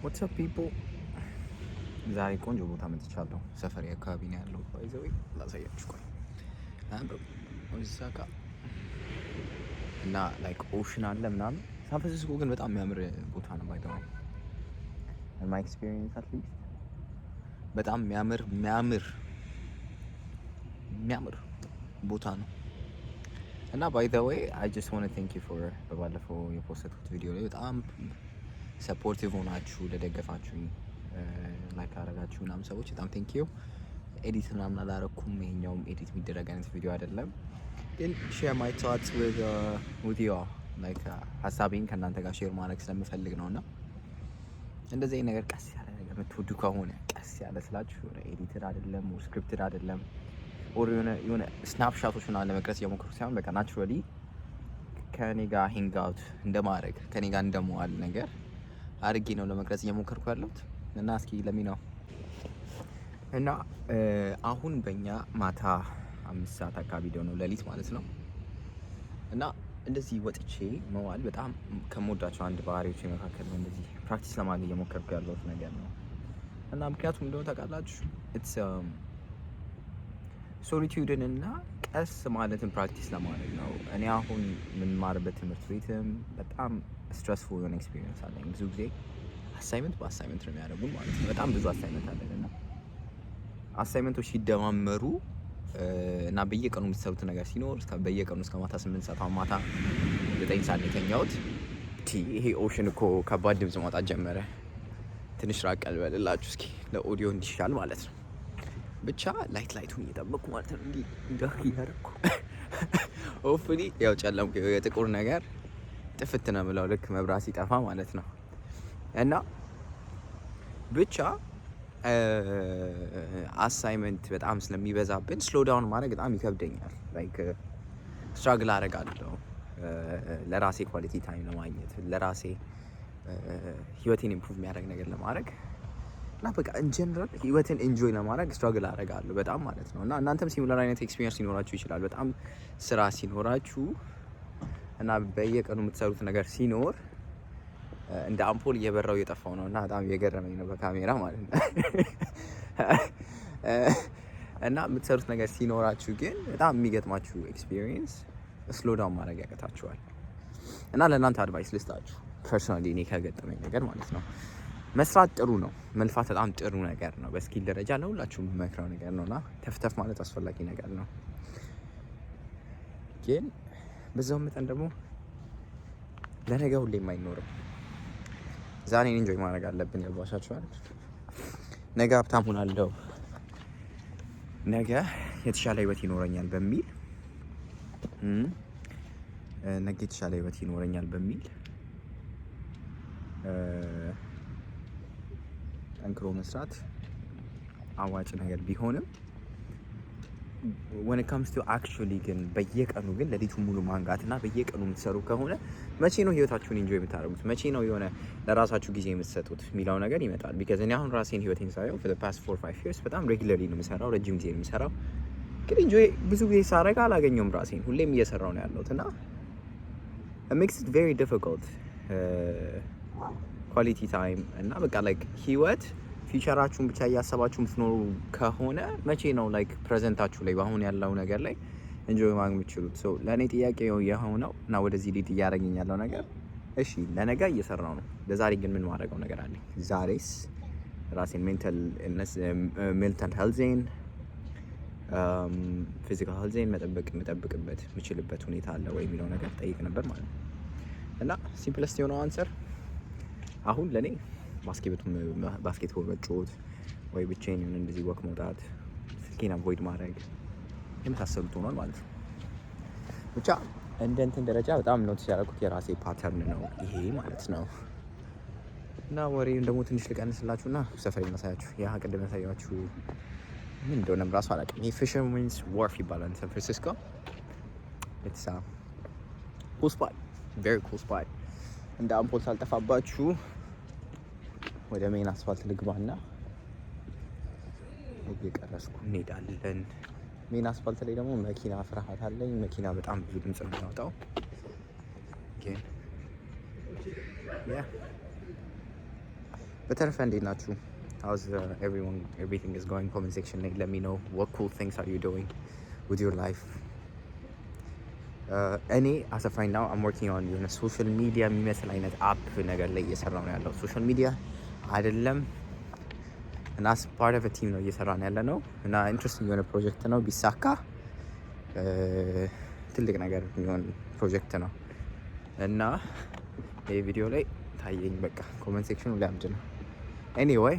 What's up people? ዛሬ ቆንጆ ቦታ መጥቻለሁ። ሰፈሬ አካባቢ ነው ያለው። ባይዘዌ ላሳያችሁ ቆይ። አምሮ እዛ ጋር እና ላይክ ኦሽን አለ ምናምን። ሳን ፍራንሲስኮ ግን በጣም የሚያምር ቦታ ነው። ባይ ዘ ወይ ማይ ኤክስፒሪየንስ አት ሊስት በጣም የሚያምር ቦታ ነው። እና ባይ ዘ ወይ አይ ጀስት ዋንት ቱ ቴንክ ዩ ፎር በባለፈው የፖስተቱት ቪዲዮ ላይ በጣም ሰፖርቲቭ ሆናችሁ ለደገፋችሁኝ ላይክ አደረጋችሁ ምናምን ሰዎች በጣም ቴንክ ዩ። ኤዲት ምናምን አላረኩም። ይሄኛውም ኤዲት የሚደረግ አይነት ቪዲዮ አይደለም፣ ግን ሼር ማይ ቶትስ ዊዝ ዩ ላይክ ሀሳቤን ከእናንተ ጋር ሼር ማድረግ ስለምፈልግ ነው። እና እንደዚህ አይነት ነገር ቀስ ያለ ነገር የምትወዱ ከሆነ ቀስ ያለ ስላችሁ የሆነ ኤዲትድ አይደለም ኦር ስክሪፕትድ አይደለም ኦር የሆነ ስናፕሻቶች ምናምን ለመቅረጽ እየሞከርኩ ሳይሆን በቃ ናቹራሊ ከኔ ጋር ሂንግ አውት እንደማድረግ ከኔ ጋር እንደመዋል ነገር አድርጌ ነው ለመቅረጽ እየሞከርኩ ያለሁት። እና እስኪ ለሚነው እና አሁን በእኛ ማታ 5 ሰዓት አካባቢ ነው ሌሊት ማለት ነው። እና እንደዚህ ወጥቼ መዋል በጣም ከምወዳቸው አንድ ባህሪዎች መካከል ነው። እንደዚህ ፕራክቲስ ለማድረግ እየሞከርኩ ያለሁት ነገር ነው። እና ምክንያቱም እንደሆነ ታውቃላችሁ ኢትስ ሶሊቲዩድን እና ቀስ ማለትን ፕራክቲስ ለማድረግ ነው። እኔ አሁን የምንማርበት ትምህርት ቤትም በጣም ስትረስፉል የሆነ ኤክስፒሪየንስ አለኝ። ብዙ ጊዜ አሳይመንት በአሳይመንት ነው የሚያደርጉን ማለት ነው። በጣም ብዙ አሳይመንት አለን እና አሳይመንቶች ሲደማመሩ እና በየቀኑ የምትሰሩት ነገር ሲኖር በየቀኑ እስከ ማታ 8 ሰዓት ማታ 9 ሰዓት የተኛሁት ይሄ ኦሽን እኮ ከባድ ድምፅ ማውጣት ጀመረ። ትንሽ ራቅ ልበልላችሁ እስኪ ለኦዲዮ እንዲሻል ማለት ነው። ብቻ ላይቱን እየጠበቅኩ ማለት ነው። እንዲህ እያደረኩ ሆፕፉሊ ያው ጨለምኩ የጥቁር ነገር ጥፍት ነው የምለው ልክ መብራት ሲጠፋ ማለት ነው። እና ብቻ አሳይመንት በጣም ስለሚበዛብን ስሎ ዳውን ማድረግ በጣም ይከብደኛል። ላይክ ስትራግል አደርጋለሁ ለራሴ ኳሊቲ ታይም ለማግኘት ለራሴ ህይወቴን ኢምፕሩቭ የሚያደርግ ነገር ለማድረግ እና በቃ ኢን ጀነራል ህይወትን ኢንጆይ ለማድረግ ስትራግል አደርጋለሁ በጣም ማለት ነው። እና እናንተም ሲሚላር አይነት ኤክስፒሪየንስ ሊኖራችሁ ይችላል። በጣም ስራ ሲኖራችሁ እና በየቀኑ የምትሰሩት ነገር ሲኖር እንደ አምፖል እየበራው እየጠፋው ነው እና በጣም እየገረመኝ ነው በካሜራ ማለት ነው። እና የምትሰሩት ነገር ሲኖራችሁ ግን በጣም የሚገጥማችሁ ኤክስፒሪየንስ ስሎ ዳውን ማድረግ ያቀታችኋል። እና ለእናንተ አድቫይስ ልስጣችሁ ፐርሰናሊ እኔ ከገጠመኝ ነገር ማለት ነው። መስራት ጥሩ ነው፣ መልፋት በጣም ጥሩ ነገር ነው። በስኪል ደረጃ ለሁላችሁም የምመክረው ነገር ነውና ተፍተፍ ማለት አስፈላጊ ነገር ነው። ግን በዛው መጠን ደግሞ ለነገ ሁሌም አይኖርም። ዛሬን ኢንጆይ ማድረግ አለብን። ያልባሻችኋል ነገ ሀብታም ሆናለሁ፣ ነገ የተሻለ ህይወት ይኖረኛል በሚል ጠንክሮ መስራት አዋጭ ነገር ቢሆንም when it comes to actually ግን በየቀኑ ግን ለሊቱን ሙሉ ማንጋትና በየቀኑ የምትሰሩ ከሆነ መቼ ነው ህይወታችሁን ኢንጆይ የምታደርጉት? መቼ ነው የሆነ ለራሳችሁ ጊዜ የምትሰጡት የሚለው ነገር ይመጣል። ቢካዝ እኔ አሁን ራሴን ህይወቴን ሳየው for the past 4-5 years በጣም ሬጉላርሊ ነው የምሰራው፣ ረጅም ጊዜ ነው የምሰራው። ግን ኢንጆይ ብዙ ጊዜ ሳረጋ አላገኘውም ራሴን። ሁሌም እየሰራው ነው ያለሁት እና it makes it very difficult quality time እና በቃ ላይክ ህይወት ፊቸራችሁን ብቻ እያሰባችሁ የምትኖሩ ከሆነ መቼ ነው ላይክ ፕሬዘንታችሁ ላይ በአሁን ያለው ነገር ላይ ኢንጆይ ማድረግ የምትችሉት? ሶ ለእኔ ጥያቄው የሆነው እና ወደዚህ ሊድ እያደረገኝ ያለው ነገር እሺ ለነገ እየሰራው ነው፣ ለዛሬ ግን ምን ማድረገው ነገር አለኝ? ዛሬስ ራሴን ሜንታል ሄልዜን ፊዚካል ሄልዜን መጠበቅበት የምችልበት ሁኔታ አለ ወይ የሚለው ነገር ጠይቅ ነበር ማለት ነው። እና ሲምፕለስት የሆነው አንሰር አሁን ለእኔ ባስኬትቦል መጫወት ወይ ብቻዬን የሆነ እንደዚህ ወክ መውጣት፣ ስልኬን አቮይድ ማድረግ የመሳሰሉት ሆኗል ማለት ነው። ብቻ እንደ እንትን ደረጃ በጣም ኖቲስ ያደረኩት የራሴ ፓተርን ነው ይሄ ማለት ነው። እና ወሬውን ደግሞ ትንሽ ልቀንስላችሁና ሰፈሬን ላሳያችሁ። ያ ቅድም ያሳያችሁ ምን እንደሆነም ራሱ አላውቅም። ይሄ ፊሸርማንስ ዋርፍ ይባላል ሳን ፍራንሲስኮ። ኢትስ ኩል ስፖት፣ ቬሪ ኩል ስፖት። እንደ አምፖል ሳልጠፋባችሁ ወደ ሜን አስፋልት ልግባና እየቀረስኩ እንሄዳለን። ሜን አስፋልት ላይ ደግሞ መኪና ፍርሃት አለኝ። መኪና በጣም ብዙ ድምጽ ነው የሚያወጣው። ግን በተረፈ እንዴት ናችሁ? How's everything is going? Comment section ላይ let me know what cool things are you doing with your life. እኔ as of right now I'm working on የሆነ ሶሻል ሚዲያ የሚመስል አይነት አፕ ነገር ላይ እየሰራሁ ነው ያለው። ሶሻል ሚዲያ አይደለም እና as part of a team ነው እየሰራን ያለ ነው እና ኢንትረስቲንግ የሆነ ፕሮጀክት ነው። ቢሳካ ትልቅ ነገር የሚሆን ፕሮጀክት ነው እና ይህ ቪዲዮ ላይ ታየኝ። በቃ ኮመንት ሴክሽኑ ሊያምድ ነው። ኤኒዌይ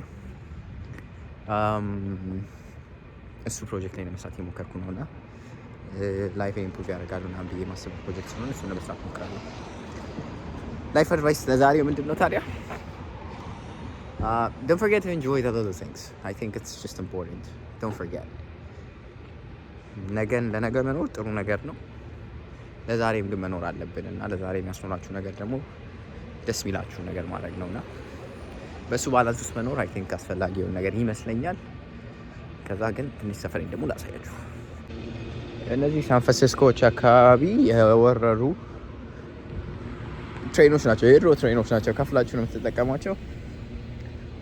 እሱ ፕሮጀክት ላይ ለመስራት የሞከርኩ ነው እና ላይፍ ኢምፕሩቭ ያደርጋሉ ምናምን ብዬ የማስበው ፕሮጀክት ስለሆነ እሱን ለመስራት ሞክራለሁ። ላይፍ አድቫይስ ለዛሬው ምንድን ነው ታዲያ? Don't forget to enjoy the little things. I think it's just important. Don't forget. ነገን ለነገ መኖር ጥሩ ነገር ነው። ለዛሬም ግን መኖር አለብን እና ለዛሬ የሚያስኖራችሁ ነገር ደግሞ ደስ የሚላችሁ ነገር ማድረግ ነውና በሱ ባላንስ ውስጥ መኖር አይ ቲንክ አስፈላጊ የሆነ ነገር ይመስለኛል። ከዛ ግን ትንሽ ሰፈሬን ደግሞ ላሳያችሁ። እነዚህ ሳን ፍራንሲስኮዎች አካባቢ የወረሩ ትሬኖች ናቸው፣ የድሮ ትሬኖች ናቸው። ከፍላችሁ ነው የምትጠቀሟቸው።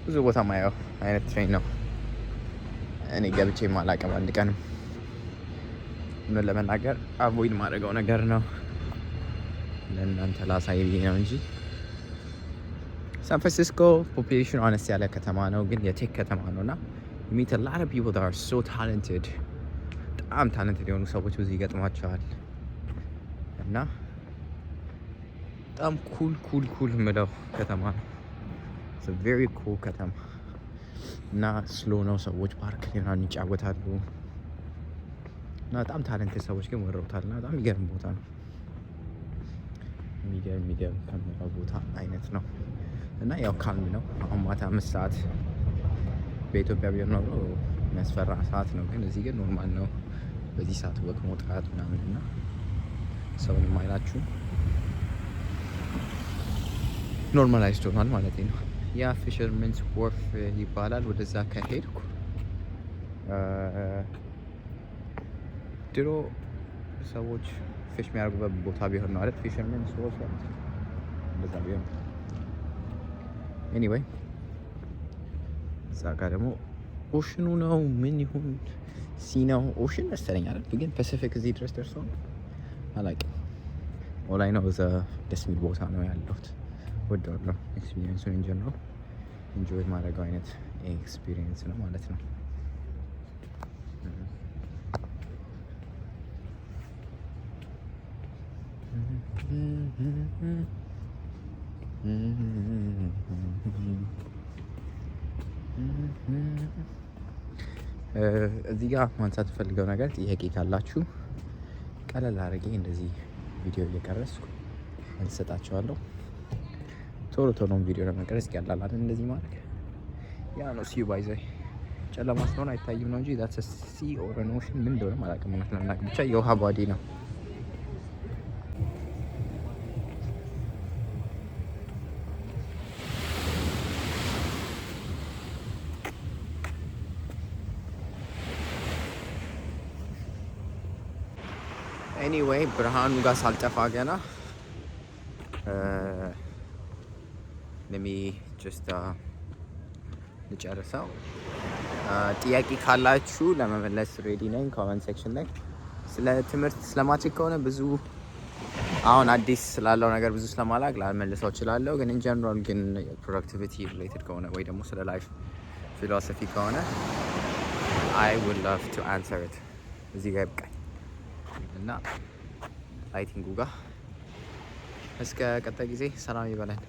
ብዙ ቦታ ማየው አይነት ትሬን ነው። እኔ ገብቼ ማላቀም አንድ ቀንም ምን ለመናገር አቮይድ ማድረገው ነገር ነው። ለእናንተ ላሳይ ብዬ ነው እንጂ ሳን ፍራንሲስኮ ፖፑሌሽኑ አነስ ያለ ከተማ ነው፣ ግን የቴክ ከተማ ነው እና you meet a lot of people that are so talented። በጣም ታለንትድ የሆኑ ሰዎች ብዙ ይገጥሟቸዋል እና በጣም ኩል የምለው ከተማ ነው። it's a very cool ከተማ እና ስሎ ነው። ሰዎች ፓርክ ላይ ምናምን ይጫወታሉ እና በጣም ታለንትድ ሰዎች ግን ወረውታል እና በጣም የሚገርም ቦታ ነው። ሚዲየም ከምለው ቦታ አይነት ነው እና ያው ካልም ነው። አሁን ማታ 5 ሰዓት በኢትዮጵያ ቢሆን ኖሮ የሚያስፈራ ሰዓት ነው፣ ግን እዚህ ግን ኖርማል ነው። በዚህ ሰዓት ወቅ መውጣት ምናምን እና ሰውንም አይላችሁ ኖርማላይዝድ ሆኗል ማለት ነው። ያ ፊሸርመንስ ወርፍ ይባላል። ወደዛ ከሄድኩ ድሮ ሰዎች ፊሽ የሚያደርጉበት ቦታ ቢሆን ነው አይደል? ፊሸርመንስ ወርፍ እንደዛ ቢሆን። ኤኒዌይ እዛ ጋር ደግሞ ኦሽኑ ነው። ምን ይሁን ሲ ነው ኦሽን መሰለኝ አይደል? ግን ፓሲፊክ እዚህ ድረስ ደርሷል አላውቅም። ኦላይ ነው እዛ ደስ የሚል ቦታ ነው ያለሁት። ወደዋለሁ። ኤክስፒሪየንሱን ኢንጀነራል ኢንጆይ ማድረገው አይነት ኤክስፒሪየንስ ነው ማለት ነው። እዚህ ጋር ማንሳት ፈልገው ነገር ጥያቄ ካላችሁ ቀለል አድርጌ እንደዚህ ቪዲዮ እየቀረስኩ እንሰጣቸዋለሁ። ቶሎ ቪዲዮ ለመቀረጽ ያላል አይደል? እንደዚህ ማድረግ ያ ነው ሲዩ ባይዘይ ጨለማ ስለሆነ አይታይም ነው እንጂ that's a sea or an ocean ምን እንደሆነ ማለት ነው። ብቻ የውሃ ባዲ ነው። ኤኒዌይ ብርሃኑ ጋር ሳልጠፋ ገና ለሚ ጀስት ልጨርሰው። ጥያቄ ካላችሁ ለመመለስ ሬዲ ነኝ። ኮመንት ሴክሽን ላይ ስለ ትምህርት ስለማትሪክ ከሆነ ብዙ አሁን አዲስ ስላለው ነገር ብዙ ስለማላቅ ላልመልሰው እችላለሁ። ግን ኢን ጀነራል ግን ፕሮዳክቲቪቲ ሪሌትድ ከሆነ ወይ ደግሞ ስለ ላይፍ ፊሎሶፊ ከሆነ I would love to answer it። እዚህ ጋር ይብቃኝ እና ላይቲንጉ ጋር እስከ ቀጣይ ጊዜ ሰላም ይበላል።